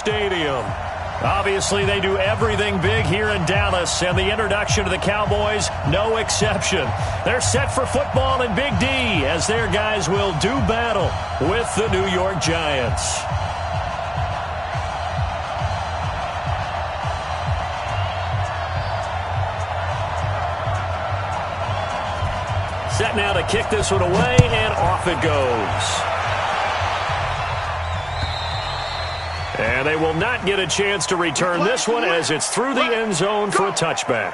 Stadium. Obviously, they do everything big here in Dallas, and the introduction to the Cowboys, no exception. They're set for football in Big D as their guys will do battle with the New York Giants. Set now to kick this one away, and off it goes. And they will not get a chance to return this one as it's through the end zone for a touchback.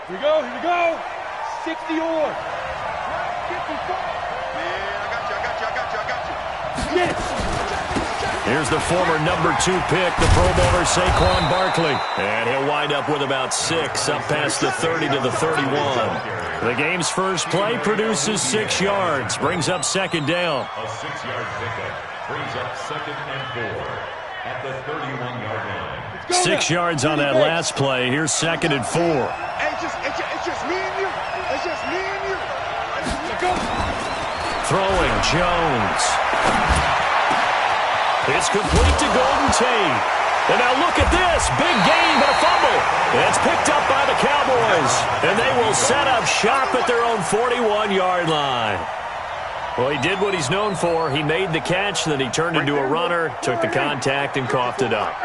Here we go. 60 or. Here's the former number 2 pick, the Pro Bowler Saquon Barkley. And he'll wind up with about 6, up past the 30 to the 31. The game's first play produces 6 yards, brings up second down. A 6-yard pickup brings up 2nd and 4 at the 31-yard line. 6 yards on that last play. Here's 2nd and 4. It's just me and you. It's just me and you. Let's go. Throwing, Jones. It's complete to Golden Tate. And now look at this. Big game, but a fumble. It's picked up by the Cowboys. And they will set up shop at their own 41-yard line. Well, he did what he's known for. He made the catch, then he turned into a runner, took the contact, and coughed it up.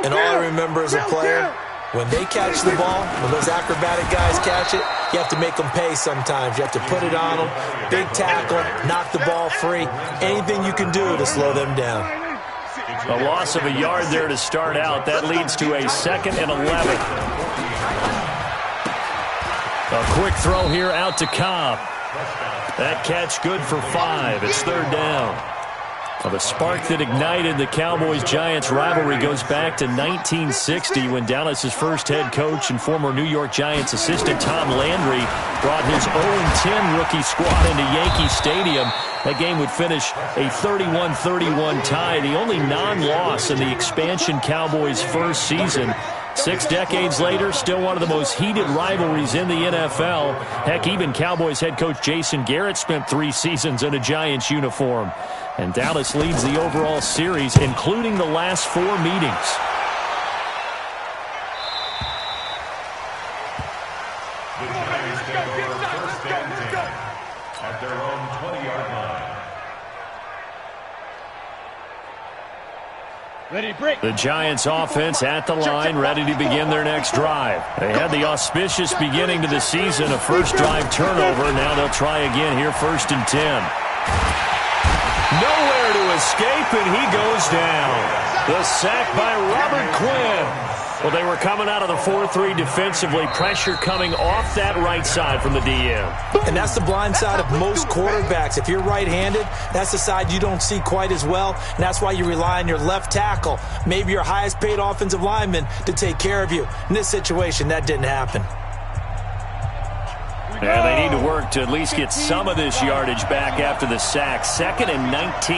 And all I remember as a player, when they catch the ball, when those acrobatic guys catch it, you have to make them pay sometimes. You have to put it on them, big tackle, knock the ball free, anything you can do to slow them down. A loss of a yard there to start out. That leads to a 2nd and 11. A quick throw here out to Cobb. That catch good for 5. It's 3rd down. Well, the spark that ignited the Cowboys-Giants rivalry goes back to 1960 when Dallas's first head coach and former New York Giants assistant Tom Landry brought his 0-10 rookie squad into Yankee Stadium. That game would finish a 31-31 tie, the only non-loss in the expansion Cowboys' first season. 6 decades later, still one of the most heated rivalries in the NFL. Heck, even Cowboys head coach Jason Garrett spent 3 seasons in a Giants uniform. And Dallas leads the overall series, including the last 4 meetings. The Giants take over first and 10 at their own 20-yard line. Ready, break. The Giants offense at the line, ready to begin their next drive. They had the auspicious beginning to the season, a first drive turnover. Now they'll try again here, 1st and 10. Nowhere to escape, and he goes down. The sack by Robert Quinn. Well, they were coming out of the 4-3 defensively. Pressure coming off that right side from the DM. And that's the blind side of most quarterbacks. If you're right-handed, that's the side you don't see quite as well. And that's why you rely on your left tackle, maybe your highest-paid offensive lineman, to take care of you. In this situation, that didn't happen. And they need to work to at least get some of this yardage back after the sack. 2nd and 19.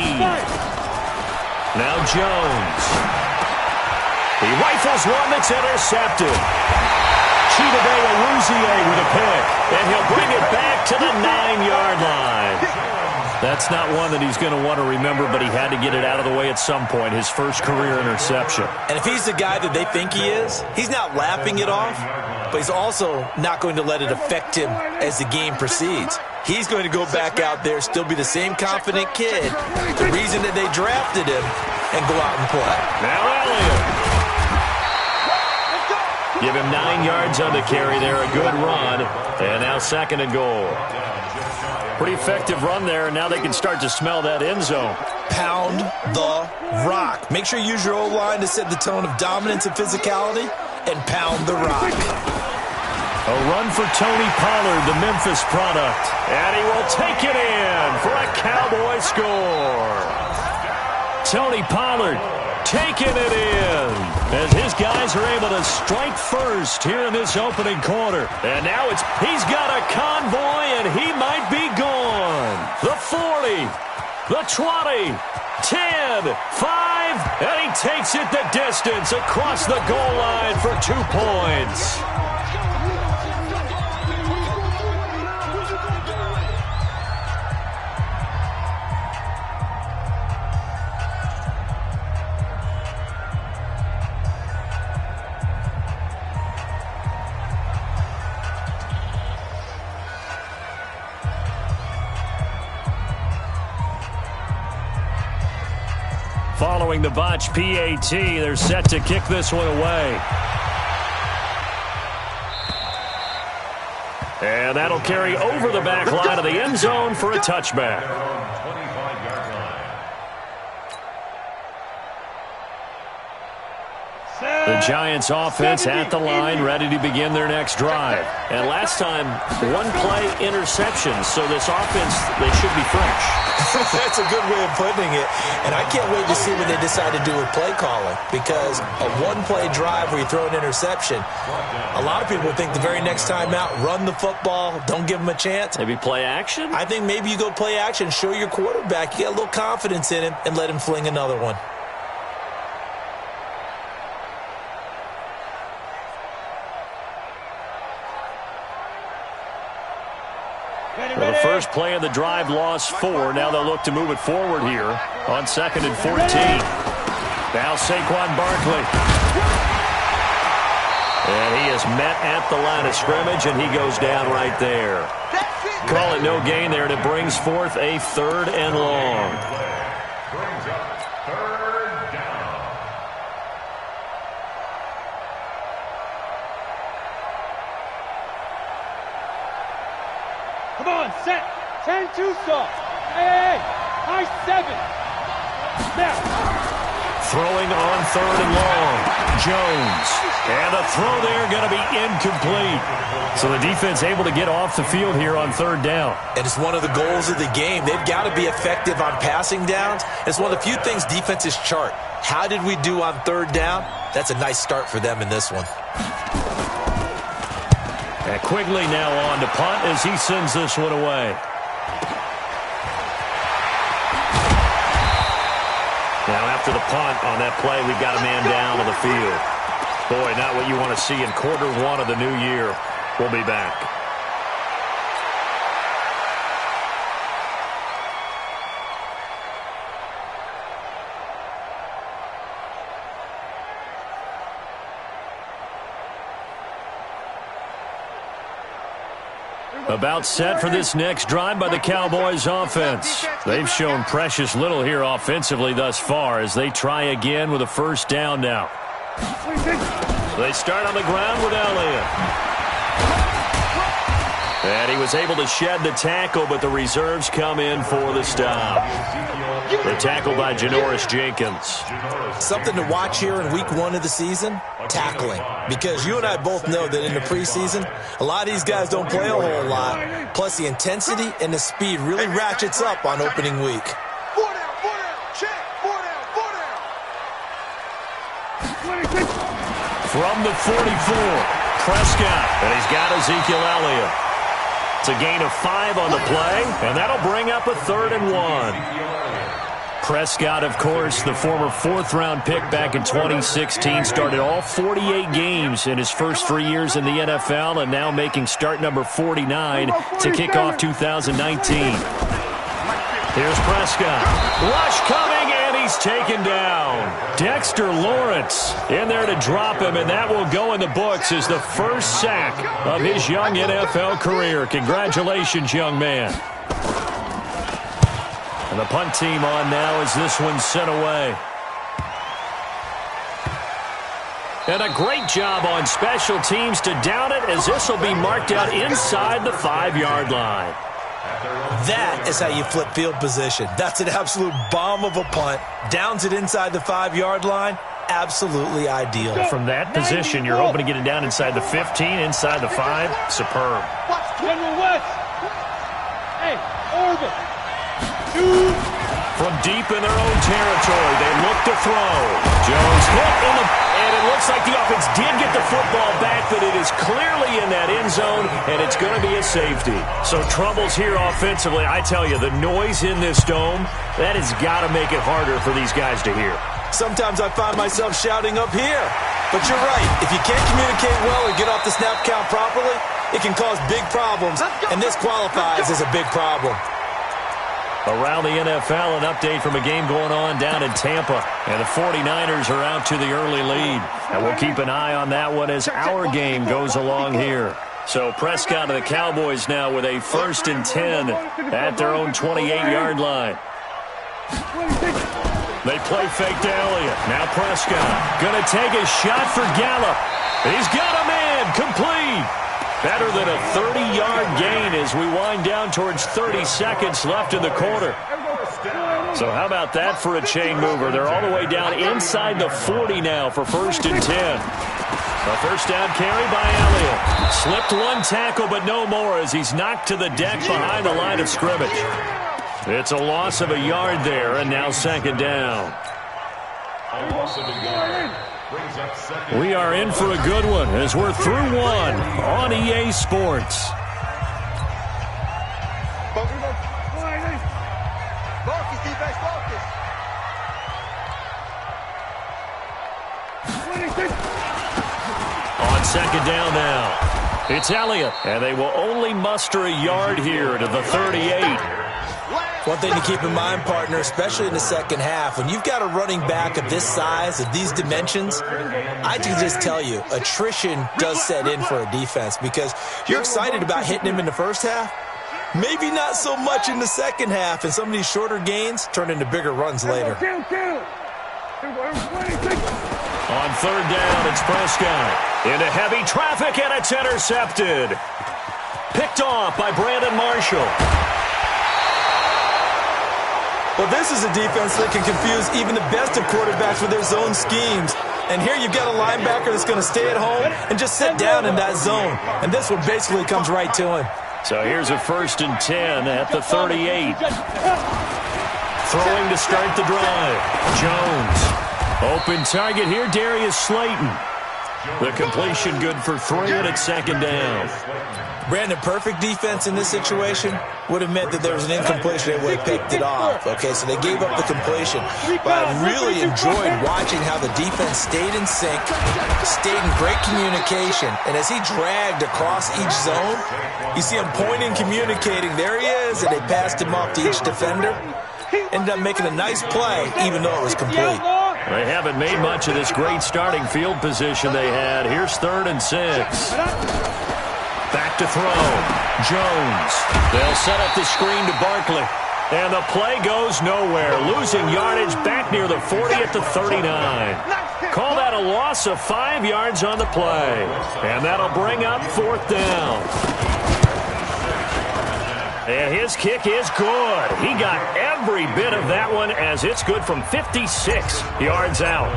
Now Jones. He rifles one that's intercepted. Chidobe Awuzie with a pick. And he'll bring it back to the 9-yard line. That's not one that he's going to want to remember, but he had to get it out of the way at some point. His first career interception. And if he's the guy that they think he is, he's not laughing it off, but he's also not going to let it affect him as the game proceeds. He's going to go back out there, still be the same confident kid, the reason that they drafted him, and go out and play. Now Elliott. Give him 9 yards on the carry there, a good run. And now 2nd and goal. Pretty effective run there, and now they can start to smell that end zone. Pound the rock. Make sure you use your O-line to set the tone of dominance and physicality, and pound the rock. A run for Tony Pollard, the Memphis product. And he will take it in for a Cowboy score. Tony Pollard taking it in as his guys are able to strike first here in this opening quarter. And now he's got a convoy, and he might be gone. The the 20, 10, 5, and he takes it the distance across the goal line for 2 points. Following the botch PAT, they're set to kick this one away. And that'll carry over the back line of the end zone for a touchback. The Giants offense at the line, ready to begin their next drive. And last time, one-play interception, so this offense, they should be fresh. That's a good way of putting it. And I can't wait to see what they decide to do with play calling, because a one-play drive where you throw an interception, a lot of people think the very next time out, run the football, don't give them a chance. Maybe play action? I think maybe you go play action, show your quarterback, you get a little confidence in him, and let him fling another one. Well, the first play of the drive lost 4. Now they'll look to move it forward here on 2nd and 14. Now Saquon Barkley. And he is met at the line of scrimmage, and he goes down right there. Call it no gain there, and it brings forth a 3rd and long. Brings up 3rd down. Come on, set. 10-2 soft. Hey, high 7. Now. Throwing on 3rd and long. Jones. And a throw there going to be incomplete. So the defense able to get off the field here on 3rd down. And it's one of the goals of the game. They've got to be effective on passing downs. It's one of the few things defenses chart. How did we do on 3rd down? That's a nice start for them in this one. And Quigley now on to punt as he sends this one away. Now after the punt on that play, we've got a man down on the field. Boy, not what you want to see in quarter 1 of the new year. We'll be back. About set for this next drive by the Cowboys offense. They've shown precious little here offensively thus far as they try again with a 1st down now. They start on the ground with Elliott. And he was able to shed the tackle, but the reserves come in for the stop. The tackle by Janoris Jenkins. Something to watch here in week 1 of the season, tackling. Because you and I both know that in the preseason, a lot of these guys don't play a whole lot. Plus the intensity and the speed really ratchets up on opening week. 4 down, check, 4 down. From the 44, Prescott. And he's got Ezekiel Elliott. It's a gain of 5 on the play, and that'll bring up a 3rd and 1. Prescott, of course, the former 4th-round pick back in 2016, started all 48 games in his first 3 years in the NFL, and now making start number 49 to kick off 2019. Here's Prescott. Rush coming, and he's taken down. Dexter Lawrence in there to drop him, and that will go in the books as the first sack of his young NFL career. Congratulations, young man. And the punt team on now as this one's sent away. And a great job on special teams to down it, as this will be marked out inside the 5-yard line. That is how you flip field position. That's an absolute bomb of a punt. Downs it inside the 5-yard line. Absolutely ideal. From that position, you're hoping to get it down inside the 15, inside the 5. Superb. General West. Hey, Orville. From deep in their own territory, they look to throw. Jones hit And it looks like the offense did get the football back, but it is clearly in that end zone, and it's going to be a safety. So troubles here offensively. I tell you, the noise in this dome, that has got to make it harder for these guys to hear. Sometimes I find myself shouting up here. But you're right. If you can't communicate well or get off the snap count properly, it can cause big problems, and this qualifies as a big problem. Around the NFL, an update from a game going on down in Tampa. And the 49ers are out to the early lead. And we'll keep an eye on that one as our game goes along here. So Prescott of the Cowboys now with a 1st and 10 at their own 28-yard line. They play fake to Elliott. Now Prescott going to take a shot for Gallup. He's got a man complete. Better than a 30-yard gain as we wind down towards 30 seconds left in the quarter. So how about that for a chain mover? They're all the way down inside the 40 now for 1st and 10. A first down carry by Elliott. Slipped one tackle, but no more as he's knocked to the deck behind the line of scrimmage. It's a loss of a yard there, and now 2nd down. A loss of a yard. Brings up 2nd. We are in for a good one as we're through one on EA Sports. Focus, defense, focus. On 2nd down now, it's Elliott, and they will only muster a yard here to the 38. One thing to keep in mind, partner, especially in the second half, when you've got a running back of this size, of these dimensions, I can just tell you, attrition does set in for a defense because you're excited about hitting him in the first half, maybe not so much in the second half, and some of these shorter gains turn into bigger runs later. On 3rd down, it's Prescott. Into heavy traffic, and it's intercepted. Picked off by Brandon Marshall. Well, this is a defense that can confuse even the best of quarterbacks with their zone schemes. And here you've got a linebacker that's going to stay at home and just sit down in that zone. And this one basically comes right to him. So here's a 1st and 10 at the 38. Throwing to start the drive. Jones. Open target here, Darius Slayton. The completion good for 3, and it's 2nd down. Brandon, perfect defense in this situation would have meant that there was an incompletion. They would have picked it off. Okay, so they gave up the completion. But I really enjoyed watching how the defense stayed in sync, stayed in great communication. And as he dragged across each zone, you see him pointing, communicating. There he is, and they passed him off to each defender. Ended up making a nice play, even though it was complete. They haven't made much of this great starting field position they had. Here's 3rd and 6. Back to throw. Jones. They'll set up the screen to Barkley. And the play goes nowhere. Losing yardage back near the 40 at the 39. Call that a loss of 5 yards on the play. And that'll bring up 4th down. And his kick is good. He got every bit of that one as it's good from 56 yards out.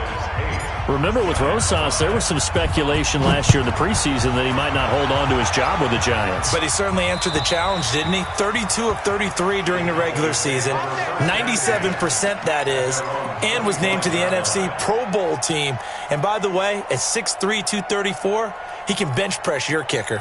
Remember with Rosas, there was some speculation last year in the preseason that he might not hold on to his job with the Giants. But he certainly answered the challenge, didn't he? 32 of 33 during the regular season, 97% that is, and was named to the NFC Pro Bowl team. And by the way, at 6'3", 234, he can bench press your kicker.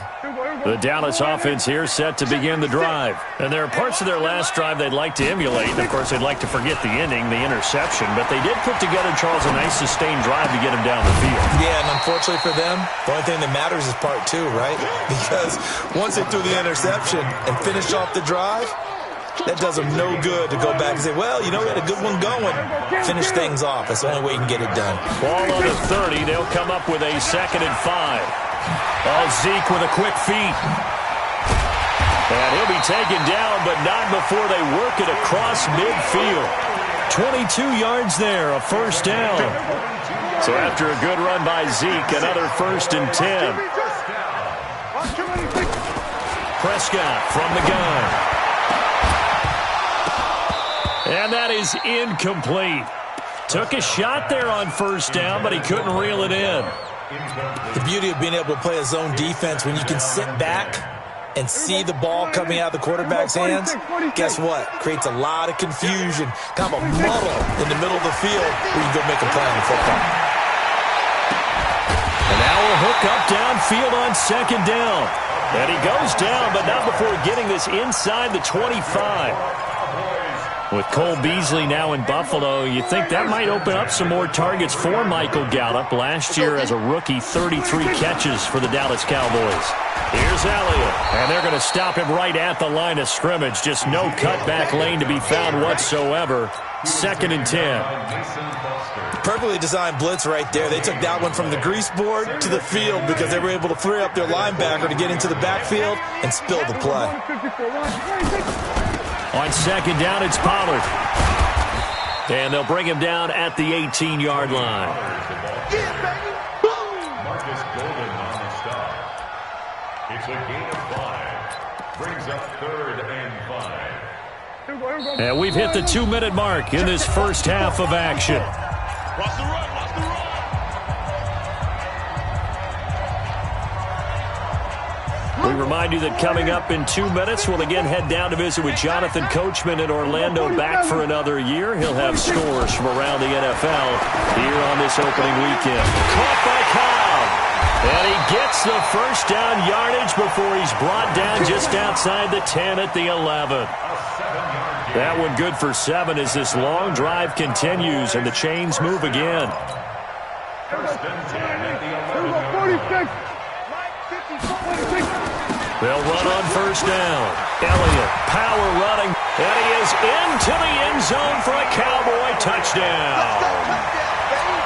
The Dallas offense here set to begin the drive. And there are parts of their last drive they'd like to emulate. And, of course, they'd like to forget the ending, the interception. But they did put together, Charles, a nice sustained drive to get him down the field. Yeah, and unfortunately for them, the only thing that matters is part 2, right? Because once they threw the interception and finished off the drive, that does them no good to go back and say, well, you know, we had a good one going. Finish things off. That's the only way you can get it done. Ball on the 30. They'll come up with a 2nd and 5. Oh, Zeke with a quick feet. And he'll be taken down, but not before they work it across midfield. 22 yards there, a 1st down. So after a good run by Zeke, another 1st and 10. Prescott from the gun. And that is incomplete. Took a shot there on 1st down, but he couldn't reel it in. The beauty of being able to play a zone defense when you can sit back and see the ball coming out of the quarterback's hands, guess what? Creates a lot of confusion, kind of a muddle in the middle of the field where you go make a play on the football. back up downfield on second down. And he goes down, but not before getting this inside the 25. With Cole Beasley now in Buffalo, you think that might open up some more targets for Michael Gallup. Last year as a rookie, 33 catches for the Dallas Cowboys. Here's Elliott, and they're going to stop him right at the line of scrimmage. Just no cutback lane to be found whatsoever. 2nd and 10. Perfectly designed blitz right there. They took that one from the grease board to the field because they were able to free up their linebacker to get into the backfield and spill the play. On second down, it's Pollard. And they'll bring him down at the 18-yard line. Marcus Golden on the stop. It's a gain of 5. Brings up 3rd and 5. And we've hit the 2-minute mark in this first half of action. Watch the run, watch the run. We remind you that coming up in 2 minutes, we'll again head down to visit with Jonathan Coachman in Orlando, back for another year. He'll have scores from around the NFL here on this opening weekend. Caught by Cobb. And he gets the first down yardage before he's brought down just outside the 10 at the 11. That one good for 7 as this long drive continues and the chains move again. 1st and 10 at the 11. They'll run on first down. Elliott, power running, and he is into the end zone for a Cowboy touchdown.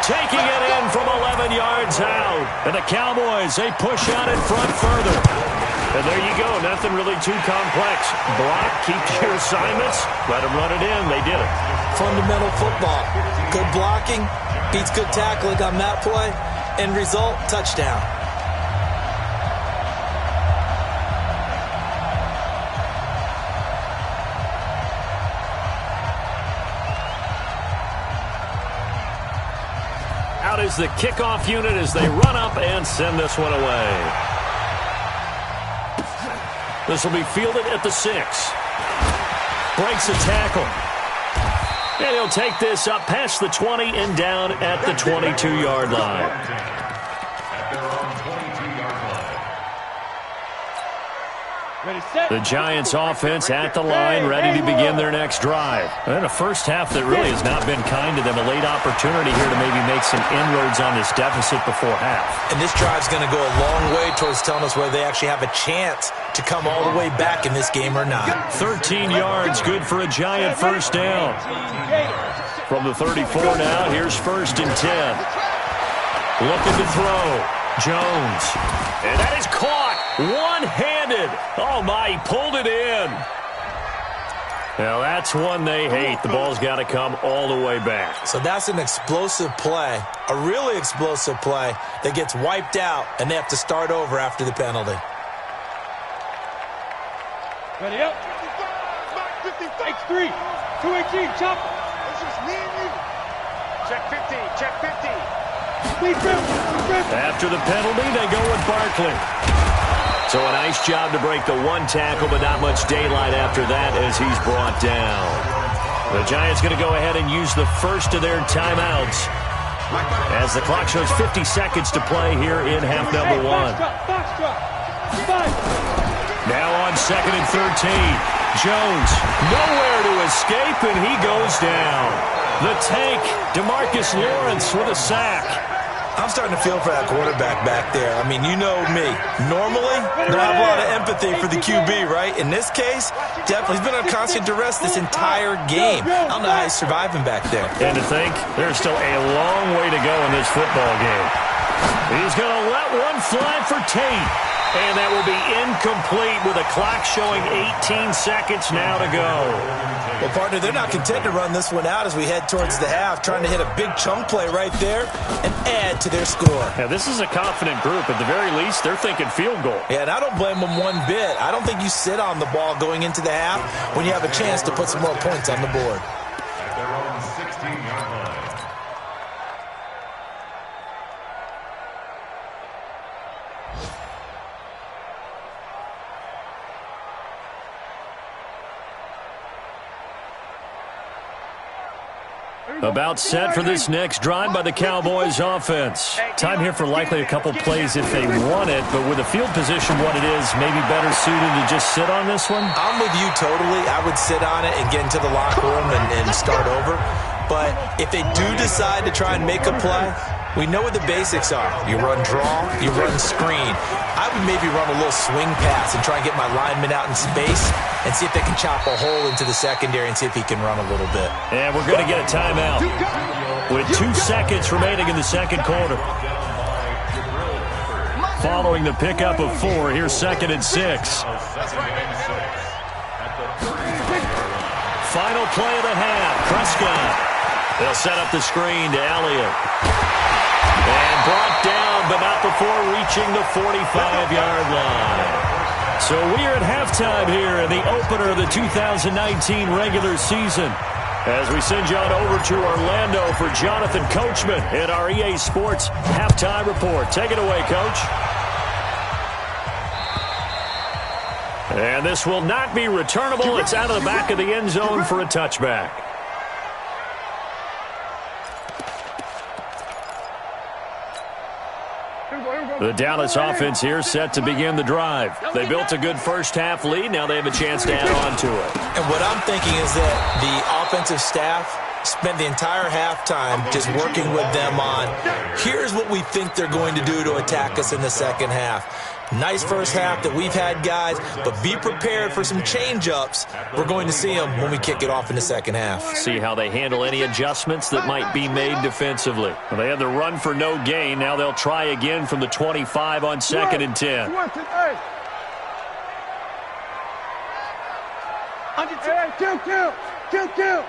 Taking it in from 11 yards out. And the Cowboys, they push out in front further. And there you go, nothing really too complex. Block, keep your assignments, let them run it in. They did it. Fundamental football. Good blocking, beats good tackling on that play. End result, touchdown. Out is the kickoff unit as they run up and send this one away. This will be fielded at the 6. Breaks a tackle. And he'll take this up past the 20 and down at the 22-yard line. At their own 22-yard line. The Giants offense at the line, ready to begin their next drive. And a first half that really has not been kind to them. A late opportunity here to maybe make some inroads on this deficit before half. And this drive's going to go a long way towards telling us whether they actually have a chance to come all the way back in this game or not. 13 yards, good for a Giant first down. From the 34 now, here's 1st and 10. Looking to throw. Jones. And that is caught. One-handed. Oh, my, he pulled it in. Now, that's one they hate. The ball's got to come all the way back. So that's an explosive play, a really explosive play that gets wiped out, and they have to start over after the penalty. Ready up. X3. 218. Chop. It's just me and you. Check 15. Check 15. After the penalty, they go with Barkley. So a nice job to break the one tackle, but not much daylight after that as he's brought down. The Giants going to go ahead and use the first of their timeouts as the clock shows 50 seconds to play here in half number 1. Now on 2nd and 13. Jones nowhere to escape, and he goes down. The tank, DeMarcus Lawrence with a sack. I'm starting to feel for that quarterback back there. I mean, you know me. Normally, don't have a lot of empathy for the QB, right? In this case, definitely, he's been under constant duress this entire game. I don't know how he's surviving back there. And to think, there's still a long way to go in this football game. He's going to let one fly for Tate. And that will be incomplete with a clock showing 18 seconds now to go. Well, partner, they're not content to run this one out as we head towards the half, trying to hit a big chunk play right there and add to their score. Yeah, this is a confident group. At the very least, they're thinking field goal. Yeah, and I don't blame them one bit. I don't think you sit on the ball going into the half when you have a chance to put some more points on the board. At their own 16-yard line. About set for this next drive by the Cowboys offense. Time here for likely a couple plays if they want it, but with the field position what it is, maybe better suited to just sit on this one? I'm with you totally. I would sit on it and get into the locker room and start over. But if they do decide to try and make a play, we know what the basics are. You run draw, you run screen. I would maybe run a little swing pass and try and get my lineman out in space and see if they can chop a hole into the secondary and see if he can run a little bit. And we're going to get a timeout with 2 seconds remaining in the second quarter. Following the pickup of 4, here's 2nd and 6. Final play of the half. Prescott. They'll set up the screen to Elliott. And brought down, but not before reaching the 45-yard line. So we are at halftime here in the opener of the 2019 regular season. As we send you on over to Orlando for Jonathan Coachman in our EA Sports Halftime Report. Take it away, Coach. And this will not be returnable. It's out of the back of the end zone for a touchback. The Dallas offense here set to begin the drive. They built a good first-half lead. Now they have a chance to add on to it. And what I'm thinking is that the offensive staff spent the entire halftime just working with them on, here's what we think they're going to do to attack us in the second half. Nice first half that we've had, guys, but be prepared for some change-ups. We're going to see them when we kick it off in the second half. See how they handle any adjustments that might be made defensively. Well, they had the run for no gain. Now they'll try again from the 25 on 2nd and 10. Kill.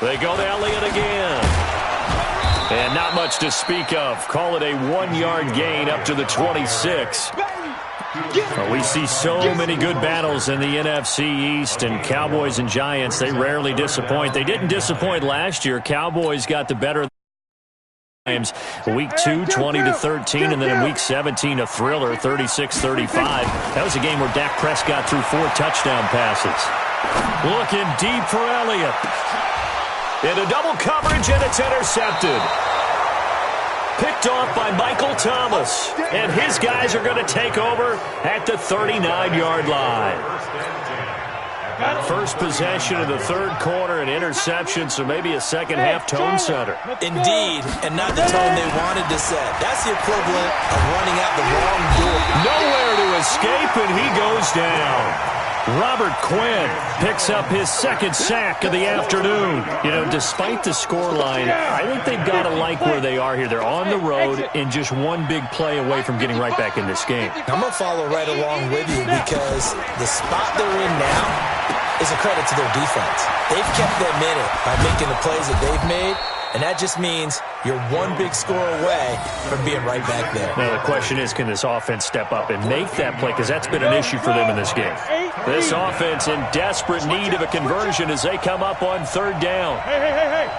They go to Elliott again. And not much to speak of. Call it a 1-yard gain up to the 26. Well, we see so many good battles in the NFC East, and Cowboys and Giants, they rarely disappoint. They didn't disappoint last year. Cowboys got the better times. Week 2, 20-13, and then in Week 17, a thriller, 36-35. That was a game where Dak Prescott threw 4 touchdown passes. Looking deep for Elliott. Into double coverage, and it's intercepted. Picked off by Michael Thomas. And his guys are going to take over at the 39-yard line. First possession of the third quarter, an interception, so maybe a second-half tone setter. Indeed, and not the tone they wanted to set. That's the equivalent of running out the wrong door. Nowhere to escape, and he goes down. Robert Quinn picks up his 2nd sack of the afternoon. You know, despite the scoreline, I think they've got to like where they are here. They're on the road and just one big play away from getting right back in this game. I'm going to follow right along with you because the spot they're in now is a credit to their defense. They've kept them in it by making the plays that they've made, and that just means you're one big score away from being right back there. Now, the question is, can this offense step up and make that play? Because that's been an issue for them in this game. This offense in desperate need of a conversion as they come up on 3rd down. Hey.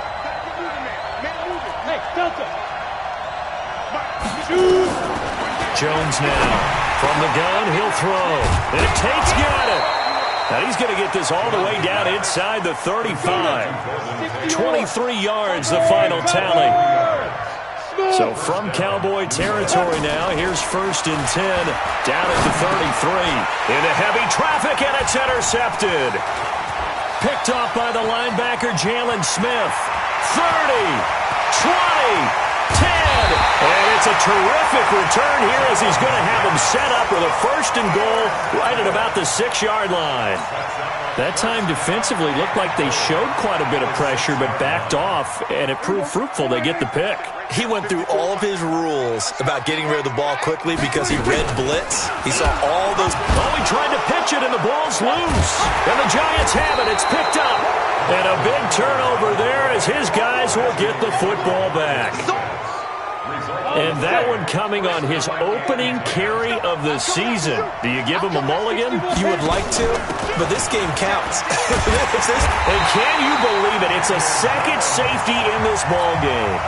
Delta. Jones now from the gun. He'll throw. And Tate's got it. Now he's going to get this all the way down inside the 35. 23 yards, the final tally. So from Cowboy territory now, here's 1st and 10, down at the 33. Into heavy traffic, and it's intercepted. Picked off by the linebacker, Jalen Smith. 30, 20, 10. And it's a terrific return here as he's going to have him set up with a 1st and goal right at about the 6-yard line. That time defensively looked like they showed quite a bit of pressure but backed off, and it proved fruitful. They get the pick. He went through all of his rules about getting rid of the ball quickly because he read blitz. He saw all those. Oh, he tried to pitch it, and the ball's loose. And the Giants have it. It's picked up. And a big turnover there as his guys will get the football back. And that one coming on his opening carry of the season. Do you give him a mulligan? You would like to. but this game counts. And can you believe it? It's a second safety in this ball game.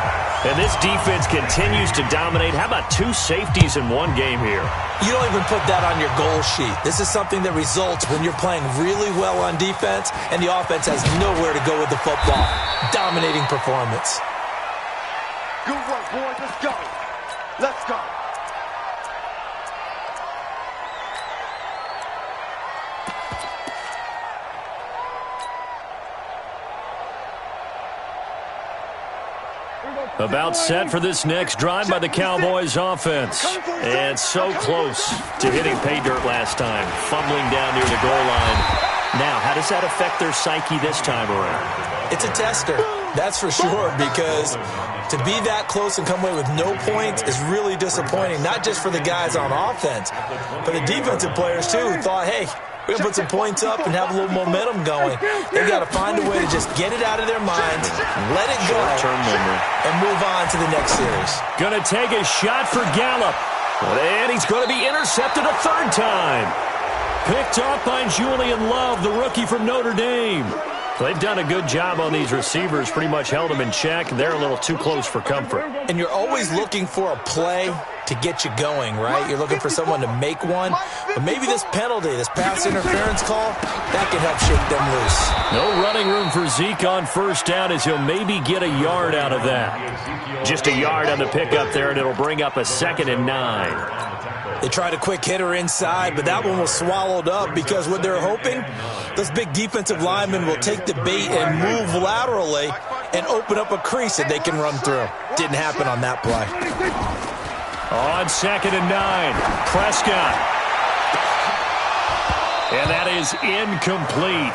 And this defense continues to dominate. How about 2 safeties in one game here? You don't even put that on your goal sheet. This is something that results when you're playing really well on defense and the offense has nowhere to go with the football. Dominating performance. Good work, boys. Let's go. Let's go. About set for this next drive by the Cowboys offense. And so close to hitting pay dirt last time. Fumbling down near the goal line. Now, how does that affect their psyche this time around? It's a tester, that's for sure, because to be that close and come away with no points is really disappointing, not just for the guys on offense, but the defensive players too who thought, hey, we're going to put some points up and have a little momentum going. They've got to find a way to just get it out of their minds, let it go, and move on to the next series. Going to take a shot for Gallup. And he's going to be intercepted a third time. Picked off by Julian Love, the rookie from Notre Dame. They've done a good job on these receivers, pretty much held them in check, and they're a little too close for comfort. And you're always looking for a play to get you going, right? You're looking for someone to make one. But maybe this penalty, this pass interference call, that can help shake them loose. No running room for Zeke on first down as he'll maybe get a yard out of that. Just a yard on the pickup there, and it'll bring up a 2nd and 9. They tried a quick hitter inside, but that one was swallowed up because what they're hoping, those big defensive linemen will take the bait and move laterally and open up a crease that they can run through. Didn't happen on that play. On 2nd and 9, Prescott. And that is incomplete.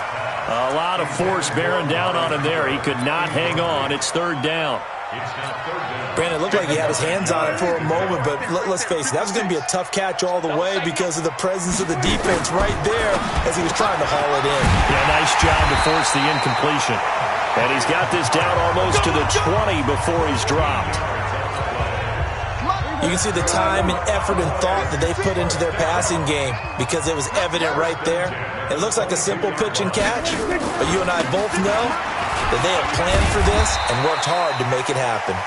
A lot of force bearing down on him there. He could not hang on. It's 3rd down. Brandon, it looked like he had his hands on it for a moment, but let's face it, that was going to be a tough catch all the way because of the presence of the defense right there as he was trying to haul it in. Yeah, nice job to force the incompletion. And he's got this down almost to the 20 before he's dropped. You can see the time and effort and thought that they put into their passing game because it was evident right there. It looks like a simple pitch and catch, but you and I both know that they have planned for this and worked hard to make it happen.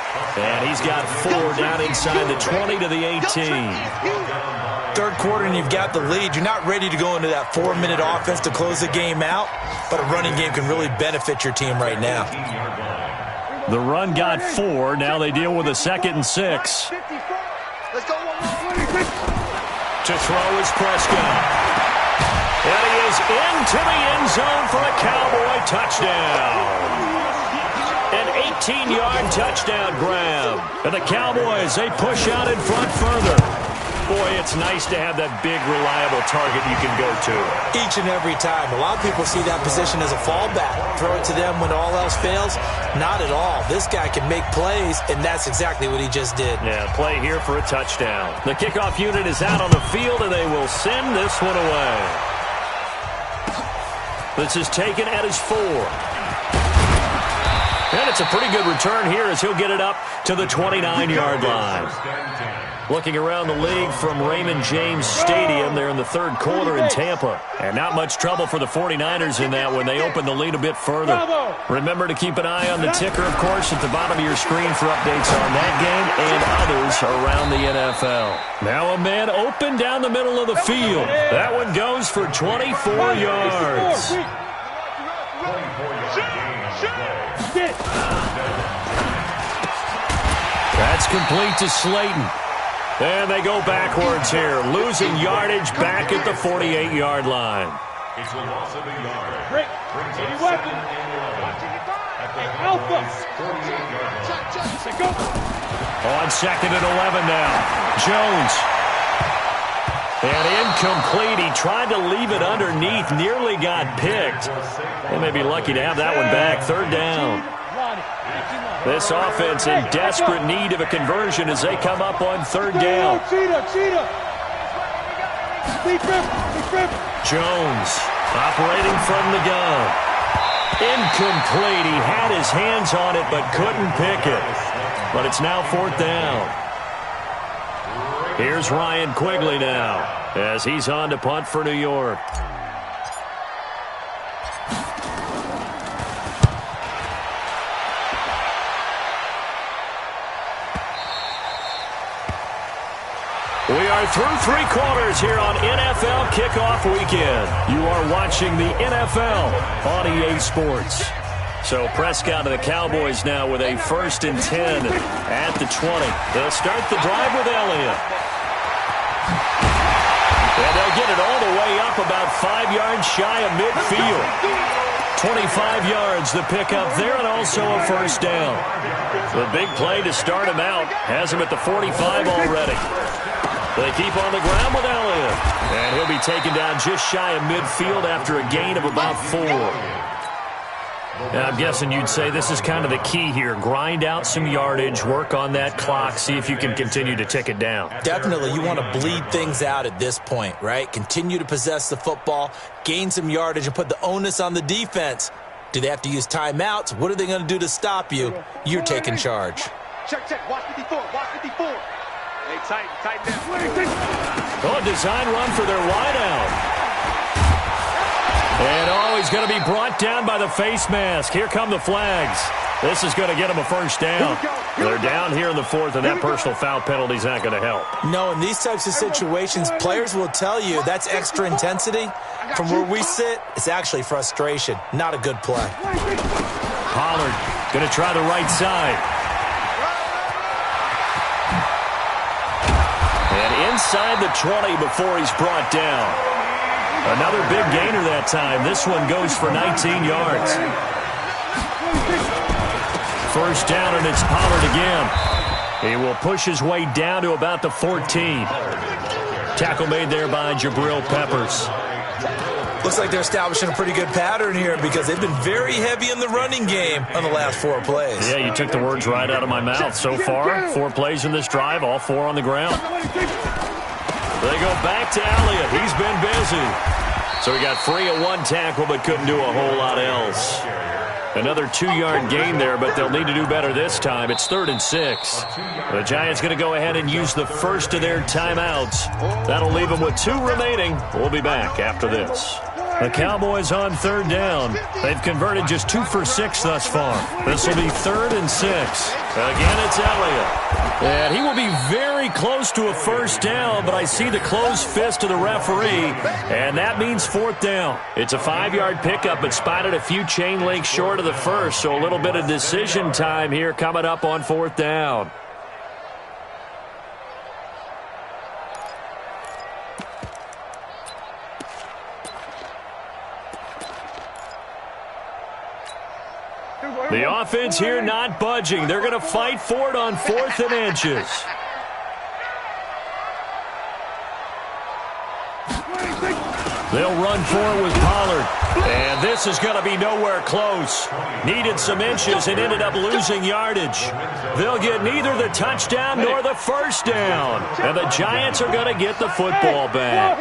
And he's got 4 down inside the 20 to the 18. 3rd quarter and you've got the lead. You're not ready to go into that 4-minute offense to close the game out, but a running game can really benefit your team right now. The run got 4. Now they deal with a 2nd and 6. Let's go. To throw is Prescott. And he is into the end zone for a Cowboy touchdown. An 18-yard touchdown grab. And the Cowboys, they push out in front further. Boy, it's nice to have that big, reliable target you can go to. Each and every time. A lot of people see that position as a fallback. Throw it to them when all else fails. Not at all. This guy can make plays, and that's exactly what he just did. Yeah, play here for a touchdown. The kickoff unit is out on the field, and they will send this one away. This is taken at his 4. And it's a pretty good return here as he'll get it up to the 29-yard line. Looking around the league from Raymond James Stadium, they're in the 3rd quarter in Tampa. And not much trouble for the 49ers in that when they open the lead a bit further. Remember to keep an eye on the ticker, of course, at the bottom of your screen for updates on that game and others around the NFL. Now a man open down the middle of the field. That one goes for 24 yards. That's complete to Slayton. And they go backwards here, losing yardage back at the 48-yard line. It's a loss of a yard. Break. Brings Any up weapon. 2nd and 11. At the Alpha. 48-yard line. Go. On 2nd and 11 now. Jones. And incomplete. He tried to leave it underneath, nearly got picked. They may be lucky to have that one back. 3rd down. This offense in desperate need of a conversion as they come up on 3rd down. Jones operating from the gun. Incomplete. He had his hands on it but couldn't pick it. But it's now 4th down. Here's Ryan Quigley now as he's on to punt for New York. We are through 3 quarters here on NFL Kickoff Weekend. You are watching the NFL on EA Sports. So Prescott and the Cowboys now with a 1st and 10 at the 20. They'll start the drive with Elliott. And they'll get it all the way up about 5 yards shy of midfield. 25 yards the pickup there, and also a 1st down. The big play to start him out has him at the 45 already. They keep on the ground with Elliott. And he'll be taken down just shy of midfield after a gain of about 4. Now, I'm guessing you'd say this is kind of the key here. Grind out some yardage, work on that clock, see if you can continue to tick it down. Definitely. You want to bleed things out at this point, right? Continue to possess the football, gain some yardage, and put the onus on the defense. Do they have to use timeouts? What are they going to do to stop you? You're taking charge. Check. Watch 54. Watch 54. Hey, tighten down. Oh, design run for their wideout. And, he's going to be brought down by the face mask. Here come the flags. This is going to get him a 1st down. They're down here in the 4th, and that personal foul penalty is not going to help. No, in these types of situations, players will tell you that's extra intensity. From where we sit, it's actually frustration. Not a good play. Pollard going to try the right side. And inside the 20 before he's brought down. Another big gainer that time. This one goes for 19 yards. 1st down, and it's Pollard again. He will push his way down to about the 14. Tackle made there by Jabril Peppers. Looks like they're establishing a pretty good pattern here because they've been very heavy in the running game on the last 4 plays. Yeah, you took the words right out of my mouth. So far, 4 plays in this drive, all 4 on the ground. They go back to Elliott. He's been busy. So he got free at 1 tackle but couldn't do a whole lot else. Another 2-yard gain there, but they'll need to do better this time. It's 3rd and 6. The Giants going to go ahead and use the first of their timeouts. That'll leave them with 2 remaining. We'll be back after this. The Cowboys on 3rd down. They've converted just 2 for 6 thus far. This will be 3rd and 6. Again, it's Elliott. And he will be very close to a 1st down, but I see the closed fist of the referee, and that means 4th down. It's a 5-yard pickup, but spotted a few chain links short of the 1st, so a little bit of decision time here coming up on 4th down. The offense here not budging. They're going to fight for it on 4th and inches. They'll run for it with Pollard. And this is going to be nowhere close. Needed some inches and ended up losing yardage. They'll get neither the touchdown nor the 1st down. And the Giants are going to get the football back.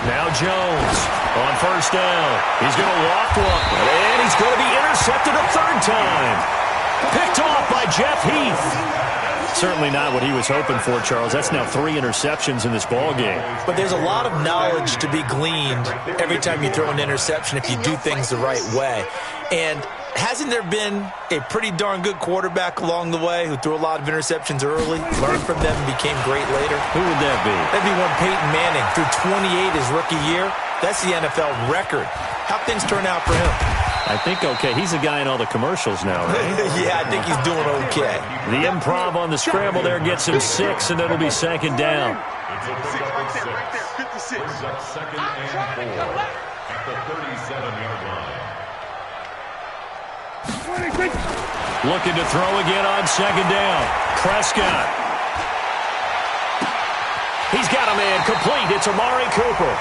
Now Jones on 1st down. He's going to walk one. And he's going to be intercepted a 3rd time. Picked off by Jeff Heath. Certainly not what he was hoping for, Charles. That's now 3 interceptions in this ball game. But there's a lot of knowledge to be gleaned every time you throw an interception if you do things the right way. And hasn't there been a pretty darn good quarterback along the way who threw a lot of interceptions early, learned from them, and became great later? Who would that be? That'd be one Peyton Manning. Threw 28 his rookie year. That's the NFL record. How'd things turn out for him? I think okay. He's a guy in all the commercials now, right? Yeah, I think he's doing okay. The improv on the scramble there gets him 6, and it'll be 2nd down. Right there, 56. Brings up 2nd and 4 at the 37-yard line. Looking to throw again on 2nd down. Prescott. He's got a man complete. It's Amari Cooper.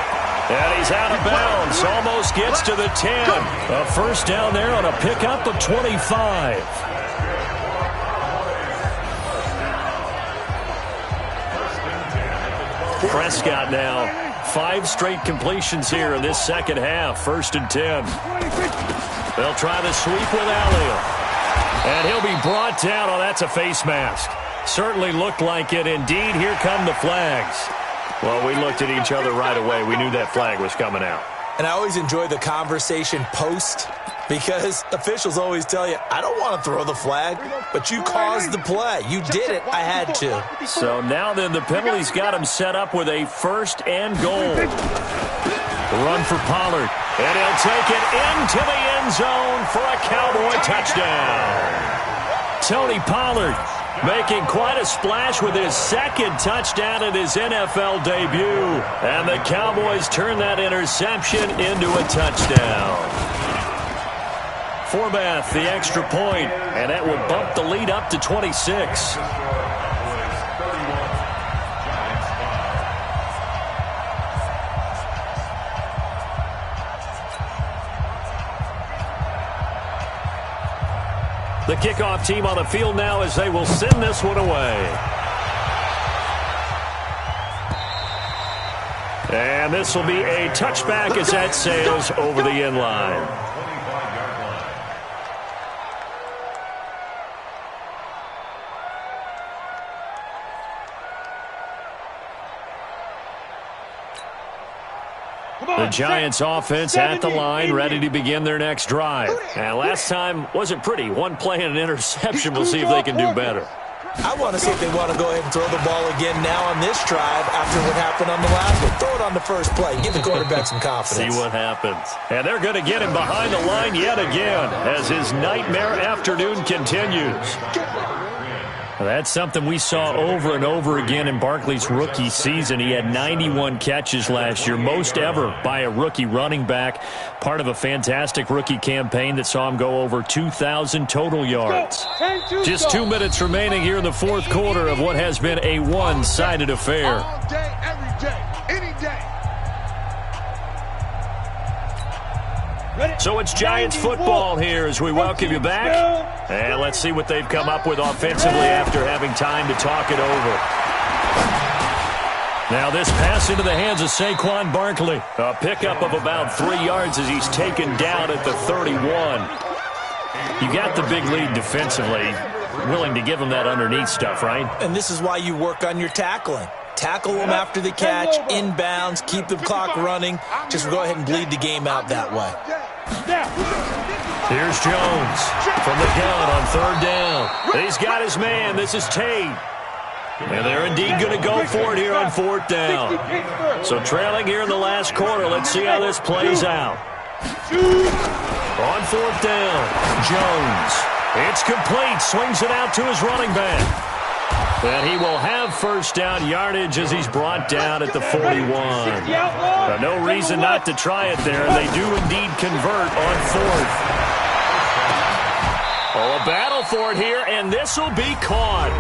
And he's out of bounds. Almost gets to the 10. A 1st down there on a pickup of 25. Prescott now. 5 straight completions here in this 2nd half. 1st and 10. They'll try the sweep with Elliott. And he'll be brought down. Oh, that's a face mask. Certainly looked like it. Indeed, here come the flags. Well, we looked at each other right away. We knew that flag was coming out. And I always enjoy the conversation post Because officials always tell you, I don't want to throw the flag, but you caused the play. You did it. I had to. So now then, the penalty's got him set up with a 1st and goal. The run for Pollard. And he'll take it into the end zone for a Cowboy touchdown. Tony Pollard making quite a splash with his 2nd touchdown in his NFL debut. And the Cowboys turn that interception into a touchdown. Forbath, the extra point, and that will bump the lead up to 26. The kickoff team on the field now as they will send this one away. And this will be a touchback as that sails over the end line. The Giants offense at the line, ready to begin their next drive. And last time wasn't pretty. 1 play and an interception. We'll see if they can do better. I want to see if they want to go ahead and throw the ball again now on this drive after what happened on the last one. Throw it on the first play. Give the quarterback some confidence. See what happens. And they're going to get him behind the line yet again as his nightmare afternoon continues. That's something we saw over and over again in Barkley's rookie season. He had 91 catches last year, most ever by a rookie running back. Part of a fantastic rookie campaign that saw him go over 2,000 total yards. Just 2 minutes remaining here in the 4th quarter of what has been a one-sided affair. All day, every day, any day. So it's Giants football here as we welcome you back. And let's see what they've come up with offensively after having time to talk it over. Now this pass into the hands of Saquon Barkley. A pickup of about 3 yards as he's taken down at the 31. You got the big lead defensively. Willing to give him that underneath stuff, right? And this is why you work on your tackling. Tackle them after the catch, inbounds, keep the clock running. Just go ahead and bleed the game out that way. Here's Jones from the gun on 3rd down. He's got his man. This is Tate. And they're indeed going to go for it here on 4th down. So trailing here in the last quarter. Let's see how this plays out. On 4th down, Jones. It's complete. Swings it out to his running back. And he will have 1st down yardage as he's brought down at the 41. No reason not to try it there. They do indeed convert on 4th. Oh, a battle for it here, and this will be caught.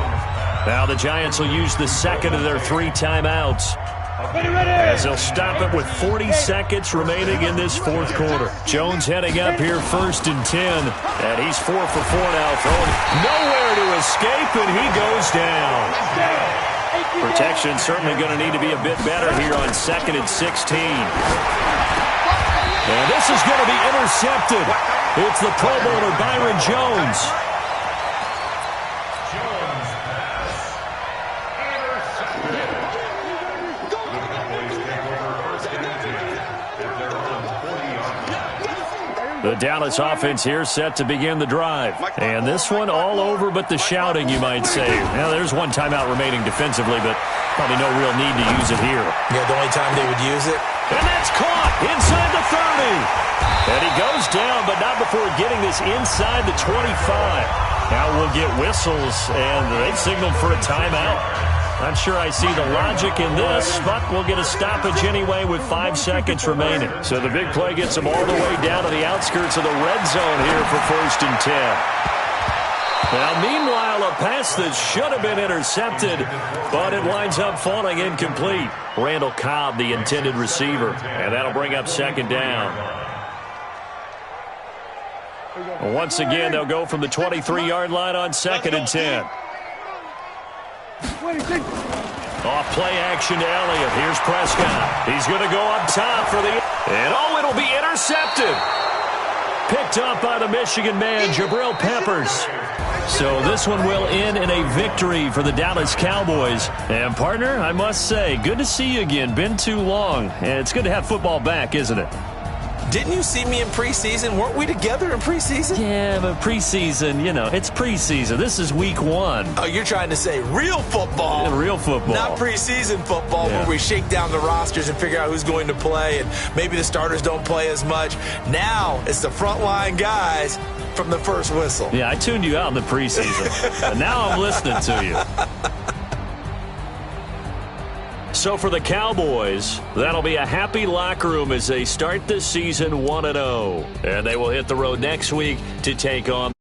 Now the Giants will use the 2nd of their 3 timeouts as they'll stop it with 40 seconds remaining in this 4th quarter. Jones heading up here 1st and 10, and he's 4 for 4 now, throwing nowhere to escape, and he goes down. Protection certainly going to need to be a bit better here on 2nd and 16. And this is going to be intercepted. It's the Pro Bowler Byron Jones. The Dallas offense here set to begin the drive. And this one all over but the shouting, you might say. Now, there's 1 timeout remaining defensively, but probably no real need to use it here. Yeah, the only time they would use it. And that's caught inside the 30. And he goes down, but not before getting this inside the 25. Now we'll get whistles, and they've signaled for a timeout. Not sure I see the logic in this, but we'll get a stoppage anyway with 5 seconds remaining. So the big play gets them all the way down to the outskirts of the red zone here for 1st and 10. Now, meanwhile, a pass that should have been intercepted, but it winds up falling incomplete. Randall Cobb, the intended receiver, and that'll bring up 2nd down. Once again, they'll go from the 23-yard line on 2nd and 10. Off play action to Elliott. Here's Prescott. He's going to go up top for the... And oh, it'll be intercepted. Picked up by the Michigan man, Jabril Peppers. So this one will end in a victory for the Dallas Cowboys. And, partner, I must say, good to see you again. Been too long. And it's good to have football back, isn't it? Didn't you see me in preseason? Weren't we together in preseason? Yeah, but preseason, you know, it's preseason. This is week 1. Oh, you're trying to say real football. Yeah, real football. Not preseason football where we shake down the rosters and figure out who's going to play, and maybe the starters don't play as much. Now it's the frontline guys from the first whistle. Yeah, I tuned you out in the preseason. And now I'm listening to you. So for the Cowboys, that'll be a happy locker room as they start this season 1-0. And they will hit the road next week to take on